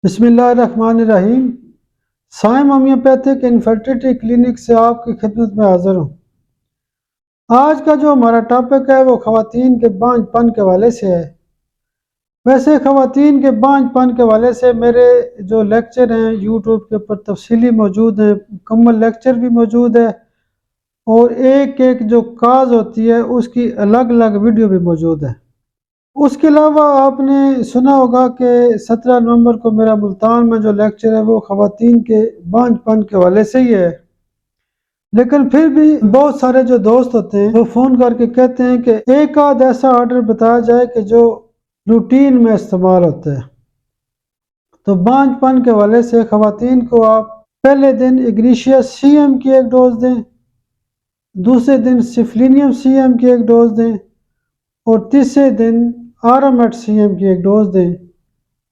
بسم اللہ الرحمن الرحیم۔ سائم ہومیوپیتھک انفرٹیلٹی کلینک سے آپ کی خدمت میں حاضر ہوں۔ آج کا جو ہمارا ٹاپک ہے وہ خواتین کے بانجھ پن کے حوالے سے ہے۔ ویسے خواتین کے بانجھ پن کے حوالے سے میرے جو لیکچر ہیں یوٹیوب کے اوپر تفصیلی موجود ہیں، مکمل لیکچر بھی موجود ہے، اور ایک ایک جو کاز ہوتی ہے اس کی الگ الگ ویڈیو بھی موجود ہے۔ اس کے علاوہ آپ نے سنا ہوگا کہ 17 نومبر کو میرا ملتان میں جو لیکچر ہے وہ خواتین کے بانجھ پن کے حوالے سے ہی ہے، لیکن پھر بھی بہت سارے جو دوست ہوتے ہیں وہ فون کر کے کہتے ہیں کہ ایک آدھ ایسا آرڈر بتایا جائے کہ جو روٹین میں استعمال ہوتا ہے۔ تو بانجھ پن کے حوالے سے خواتین کو آپ پہلے دن اگنیشیا سی ایم کی ایک ڈوز دیں، دوسرے دن سفلینیم سی ایم کی ایک ڈوز دیں، اور تیسرے دن آرامٹ سی ایم کی ایک ڈوز دیں،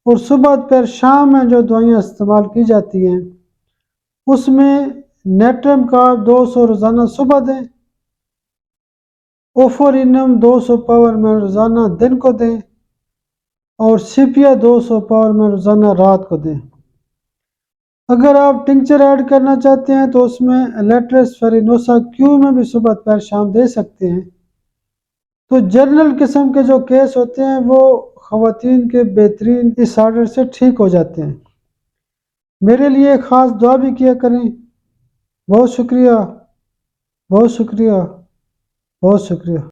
اور صبح دوپہر شام میں جو دوائیاں استعمال کی جاتی ہیں اس میں نیٹرم کا 200 روزانہ صبح دیں، اوفورینم 200 پاور میں روزانہ دن کو دیں، اور سیپیا 200 پاور میں روزانہ رات کو دیں۔ اگر آپ ٹنکچر ایڈ کرنا چاہتے ہیں تو اس میں لیٹرس فیرینوسا کیو میں بھی صبح دوپہر شام دے سکتے ہیں۔ تو جنرل قسم کے جو کیس ہوتے ہیں وہ خواتین کے بہترین اس آرڈر سے ٹھیک ہو جاتے ہیں۔ میرے لیے خاص دعا بھی کیا کریں۔ بہت شکریہ، بہت شکریہ، بہت شکریہ۔